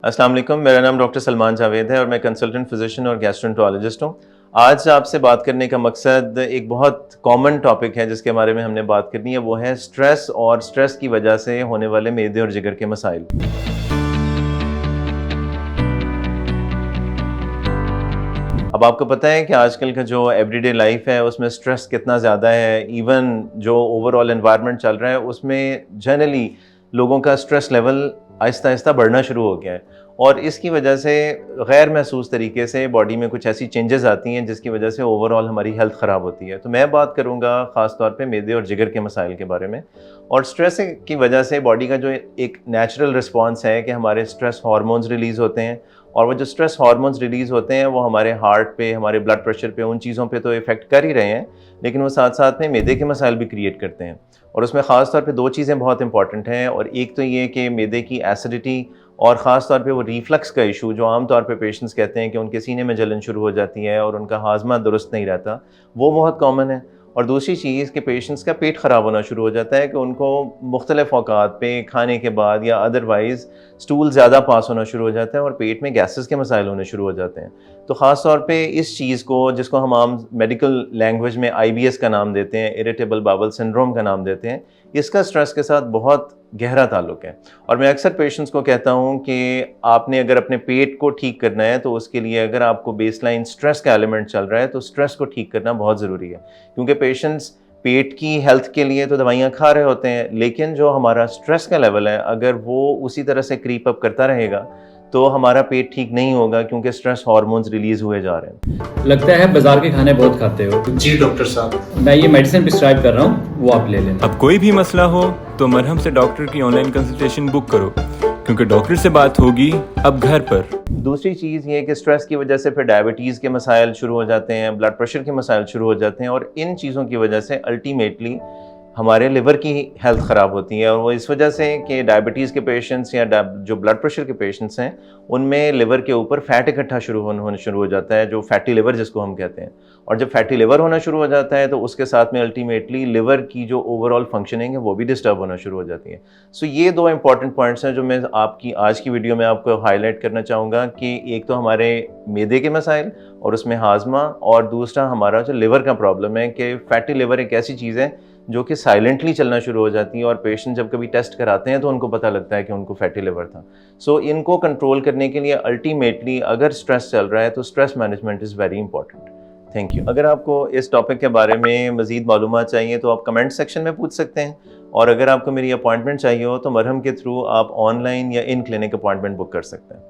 अस्सलाम वालेकुम, मेरा नाम डॉक्टर सलमान जावेद है और मैं कंसल्टेंट फिजिशियन और गैस्ट्रोएंटरोलॉजिस्ट हूँ। आज आपसे बात करने का मकसद एक बहुत कॉमन टॉपिक है जिसके बारे में हमने बात करनी है, वो है स्ट्रेस और स्ट्रेस की वजह से होने वाले मैदे और जिगर के मसाइल। अब आपको पता है कि आजकल का जो एवरीडे लाइफ है उसमें स्ट्रेस कितना ज़्यादा है। इवन जो ओवरऑल एनवायरनमेंट चल रहा है उसमें जनरली लोगों का स्ट्रेस लेवल आहिस्ता आहिस्ता बढ़ना शुरू हो गया है और इसकी वजह से गैर महसूस तरीके से बॉडी में कुछ ऐसी चेंजेस आती हैं जिसकी वजह से ओवरऑल हमारी हेल्थ ख़राब होती है। तो मैं बात करूँगा ख़ास तौर पे मैदे और जिगर के मसाइल के बारे में। और स्ट्रेस की वजह से बॉडी का जो एक नेचुरल रिस्पॉन्स है कि हमारे स्ट्रेस हार्मोन्स रिलीज़ होते हैं और वो जो स्ट्रेस हार्मोन्स रिलीज़ होते हैं वो हमारे हार्ट पे, हमारे ब्लड प्रेशर पे, उन चीज़ों पे तो इफ़ेक्ट कर ही रहे हैं, लेकिन वो साथ साथ में मैदे के मसाइल भी क्रिएट करते हैं। और उसमें ख़ास तौर पे दो चीज़ें बहुत इंपॉर्टेंट हैं, और एक तो ये कि मैदे की एसिडिटी और ख़ास तौर पे वो रिफ्लक्स का इशू जो आम तौर पे पेशेंट्स कहते हैं कि उनके सीने में जलन शुरू हो जाती है और उनका हाजमा दुरुस्त नहीं रहता, वो बहुत कॉमन है। और दूसरी चीज़ कि पेशेंट्स का पेट ख़राब होना शुरू हो जाता है कि उनको मुख्तलिफ़ औक़ात पे खाने के बाद या अदरवाइज़ स्टूल ज़्यादा पास होना शुरू हो जाता है और पेट में गैसेस के मसाइल होने शुरू हो जाते हैं। तो ख़ास तौर पे इस चीज़ को, जिसको हम आम मेडिकल लैंग्वेज में IBS का नाम देते हैं, इरिटेबल बाउल सिंड्रोम का नाम देते हैं, इसका स्ट्रेस के साथ बहुत गहरा ताल्लुक़ है। और मैं अक्सर पेशेंट्स को कहता हूँ कि आपने अगर अपने पेट को ठीक करना है तो उसके लिए अगर आपको बेसलाइन स्ट्रेस का एलिमेंट चल रहा है तो स्ट्रेस को ठीक करना बहुत ज़रूरी है, क्योंकि पेशेंट्स पेट की हेल्थ के लिए तो दवाइयाँ खा रहे होते हैं, लेकिन जो हमारा स्ट्रेस का लेवल है अगर वो उसी तरह से क्रीप अप करता रहेगा तो हमारा पेट ठीक नहीं होगा, क्योंकि स्ट्रेस हार्मोन्स रिलीज़ हुए जा रहे हैं। लगता है बाजार के खाने बहुत खाते हो। जी डॉक्टर साहब, मैं ये मेडिसिन प्रिस्क्राइब कर रहा हूँ, वो आप ले लेना। अब कोई भी मसला हो तो मरहम से डॉक्टर की ऑनलाइन कंसल्टेशन बुक करो, क्योंकि डॉक्टर से बात होगी अब घर पर। दूसरी चीज़ ये कि स्ट्रेस की वजह से फिर डायबिटीज़ के मसाइल शुरू हो जाते हैं, ब्लड प्रेशर के मसाइल शुरू हो जाते हैं, और इन चीज़ों की वजह से अल्टीमेटली हमारे लिवर की हेल्थ ख़राब होती है। और वो इस वजह से कि डायबिटीज़ के पेशेंट्स या जो ब्लड प्रेशर के पेशेंट्स हैं उनमें लिवर के ऊपर फ़ैट इकट्ठा होना शुरू हो जाता है, जो फैटी लिवर जिसको हम कहते हैं। और जब फैटी लिवर होना शुरू हो जाता है तो उसके साथ में अल्टीमेटली लिवर की जो ओवरऑल फंक्शनिंग है वो भी डिस्टर्ब होना शुरू हो जाती है। सो ये दो इंपॉर्टेंट पॉइंट्स हैं जो मैं आपकी आज की वीडियो में आपको हाईलाइट करना चाहूँगा कि एक तो हमारे मैदे के मसाइल और उसमें हाजमा, और दूसरा हमारा जो लिवर का प्रॉब्लम है कि फैटी लिवर एक ऐसी चीज़ है जो कि साइलेंटली चलना शुरू हो जाती है और पेशेंट जब कभी टेस्ट कराते हैं तो उनको पता लगता है कि उनको फैटी लिवर था। सो इनको कंट्रोल करने के लिए अल्टीमेटली अगर स्ट्रेस चल रहा है तो stress management is very important. Thank you. अगर आपको इस टॉपिक के बारे में मज़ीद मालूमात चाहिए तो आप कमेंट सेक्शन में पूछ सकते हैं, और अगर आपको मेरी अपॉइंटमेंट चाहिए हो तो मरहम के थ्रू आप ऑनलाइन या इन क्लिनिक अपॉइंटमेंट बुक कर सकते हैं।